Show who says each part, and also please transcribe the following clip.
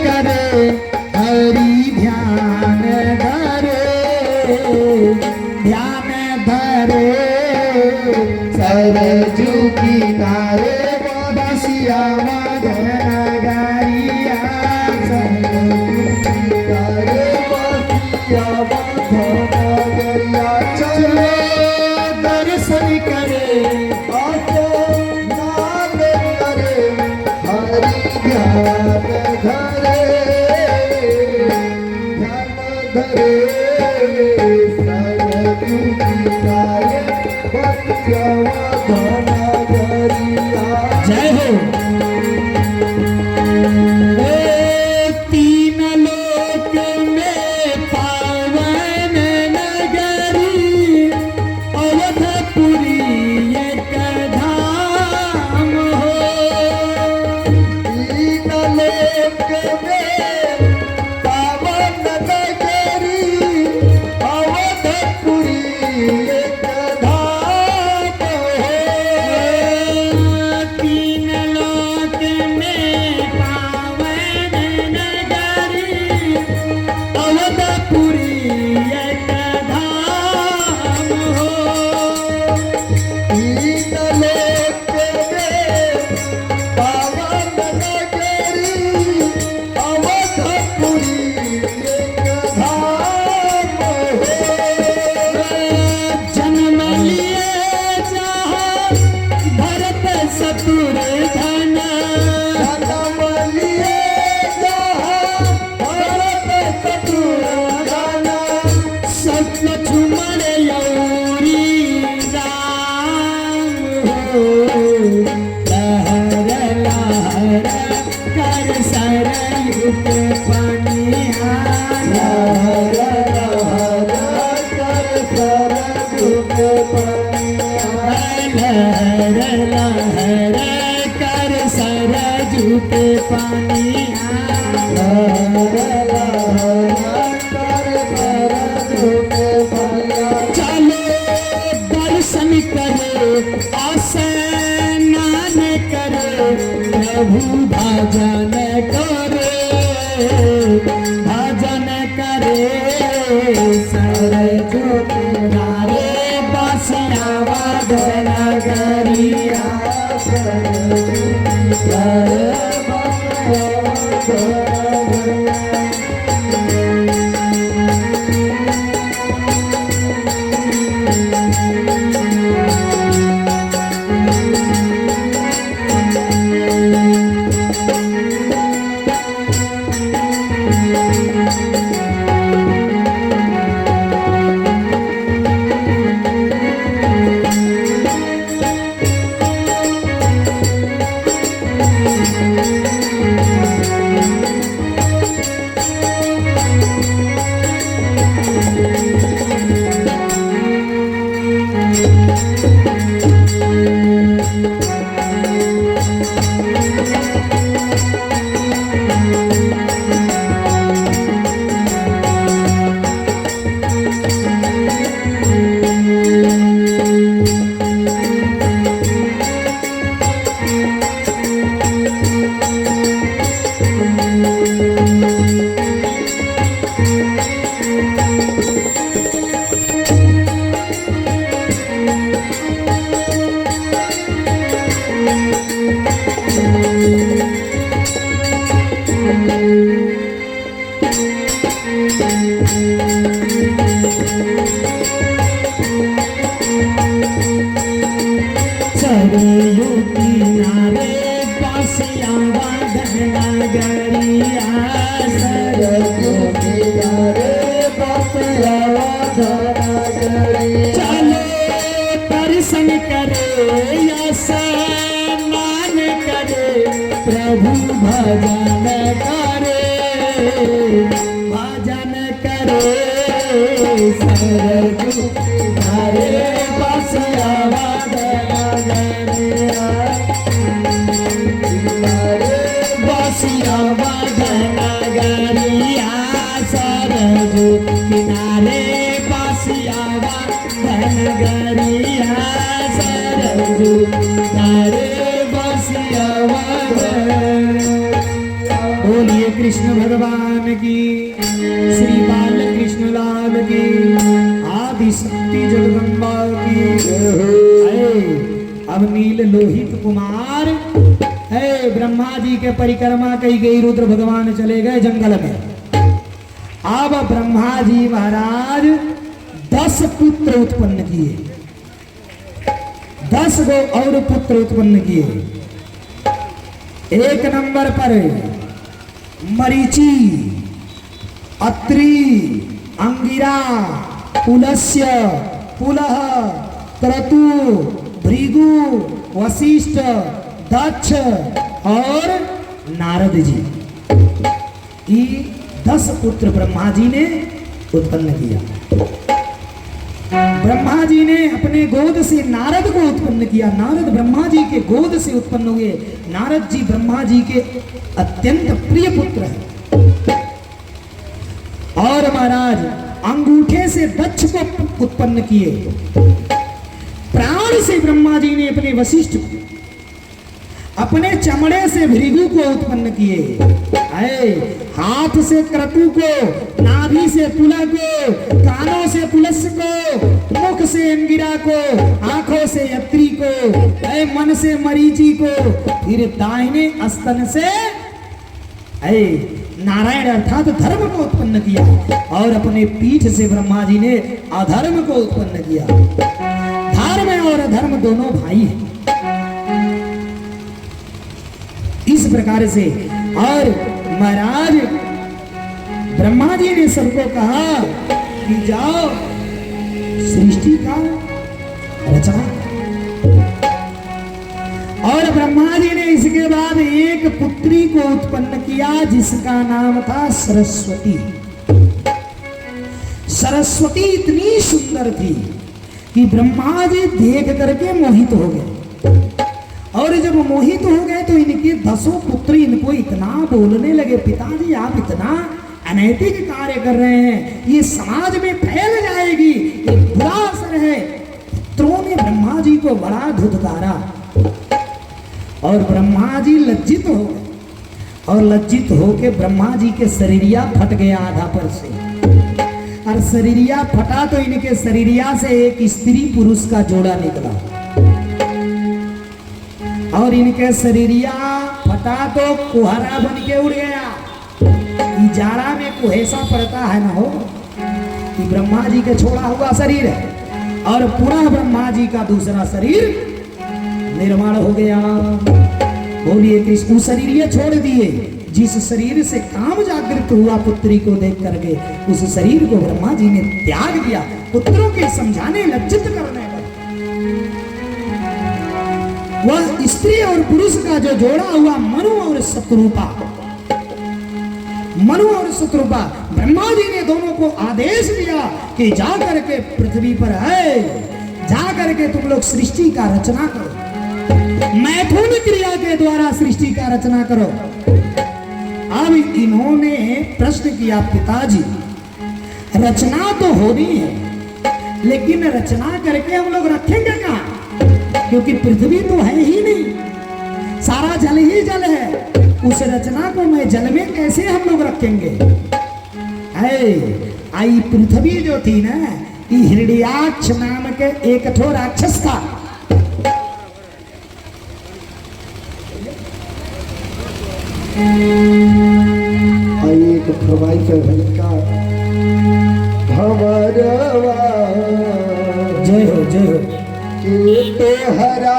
Speaker 1: करे हरि ध्यान धरे सरजू किनारे बसिया मदन नगरिया सरजू किनारे बसिया मदन नगरिया चलो दर्शन करे नाम करे हरि ध्यान धरे सरजू किनारे बसिया मदन नगरिया। जय हो। तीन लोक में पावन नगरी अवधपुरी एक धाम हो। तीन लोक में पावन नगरी अवधपुरी एक धाम हो। तीन लोक में पावन नगरी अवधपुरी एक धाम हो। तीन लोक में पावन नगरी अवधपुरी एक धाम हो। जन्म लिए जहाँ भरत शत्रुघ्न जन्म लिए जहाँ भरत शत्रुघ्न सब लक्ष्मण यौरी राम हो। लहर लहर कर सरयू के पनिया लहर लहर कर सरयू के पनिया लहर लहर कर सरयू के पनिया लहर लहर कर सरयू के पनिया। चलो दर्शन करे स्नान करे प्रभु भजन करे सरजू किनारे बसिया मदन नगरिया सरजू किनारे बसिया मदन नगरिया। सरयू किनारे बसिया मदन नगरिया सरयू किनारे बसिया मदन नगरिया। चलो दर्शन करे स्नान करे प्रभु भजन करे सरजू किनारे बसिया मदन नगरिया बसिया मदन नगरिया सरजू किनारे बसिया मदन नगरिया सरजू किनारे बसिया मदन। बोलिए बोलिए कृष्ण भगवान की, श्री बाल कृष्ण लाल की, आदि शक्ति जगदम्बा की। अब नील लोहित कुमार है, ब्रह्मा जी के परिक्रमा कही गई, रुद्र भगवान चले गए जंगल में। अब ब्रह्मा जी महाराज 10 पुत्र उत्पन्न किए, 10 गो और पुत्र उत्पन्न किए। एक नंबर पर मरीचि, अत्रि, अंगिरा, पुलस्य, पुलह, क्रतु, भृगु, वशिष्ठ, दक्ष और नारद जी। ये 10 पुत्र ब्रह्मा जी ने उत्पन्न किया। ब्रह्मा जी ने अपने गोद से नारद को उत्पन्न किया। नारद ब्रह्मा जी के गोद से उत्पन्न हुए। नारद जी ब्रह्मा जी के अत्यंत प्रिय पुत्र हैं। और महाराज अंगूठे से दक्ष को उत्पन्न किए। प्राण से ब्रह्मा जी ने अपने वशिष्ठ, अपने चमड़े से भृगु को उत्पन्न किए। हाथ से क्रतु को, नाभि से पुलह को, कानों से पुलस्य को, मुख से अंगिरा को, आंखों से अत्रि को, मन से मरीचि को, फिर दाहिने स्तन से नारायण अर्थात धर्म को उत्पन्न किया। और अपने पीठ से ब्रह्मा जी ने अधर्म को उत्पन्न किया। धर्म और अधर्म दोनों भाई हैं। इस प्रकार से और महाराज ब्रह्मा जी ने सबको कहा कि जाओ सृष्टि का रचना। और ब्रह्मा जी ने इसके बाद एक पुत्री को उत्पन्न किया जिसका नाम था सरस्वती। सरस्वती इतनी सुंदर थी कि ब्रह्मा जी देख करके मोहित हो गए। और जब मोहित हो गए तो इनके 10 पुत्र इनको इतना बोलने लगे, पिताजी आप इतना अनैतिक कार्य कर रहे हैं, ये समाज में फैल जाएगी, ये बुरा असर है। पुत्रों ने ब्रह्मा जी को बड़ा धुतकारा और ब्रह्मा जी लज्जित हो गए। और लज्जित होके ब्रह्मा जी के शरीरिया फट गया आधा पर से। और शरीरिया फटा तो इनके शरीरिया से एक स्त्री पुरुष का जोड़ा निकला। और इनके शरीरिया फटा तो कुहरा बन के उड़ गया। जाड़ा में कुहेसा पड़ता है ना हो, कि ब्रह्मा जी के छोड़ा हुआ शरीर है और पूरा ब्रह्मा जी का दूसरा शरीर निर्माण हो गया। बोलिए कृष्ण। शरीर छोड़ दिए, जिस शरीर से काम जागृत हुआ पुत्री को देख करके, उस शरीर को ब्रह्मा जी ने त्याग दिया पुत्रों के समझाने, लज्जित करने। वह स्त्री और पुरुष का जो जोड़ा हुआ मनु और शत्रुपा, मनु और शत्रुपा, ब्रह्मा जी ने दोनों को आदेश दिया कि जा करके पृथ्वी पर है, जा करके तुम लोग सृष्टि का रचना करो, मैथुन क्रिया के द्वारा सृष्टि का रचना करो। अब इन्होंने प्रश्न किया, पिताजी रचना तो होनी है, लेकिन रचना करके हम लोग रखेंगे कहाँ? क्योंकि पृथ्वी तो है ही नहीं, सारा जल ही जल है। उस रचना को मैं जल में कैसे हम लोग रखेंगे? आई पृथ्वी जो थी ना, ये हिरण्याक्ष नाम के एक ठो राक्षस था। एक फरमाइश है का भंवरवा, जय हो जय हो। कि तो हरा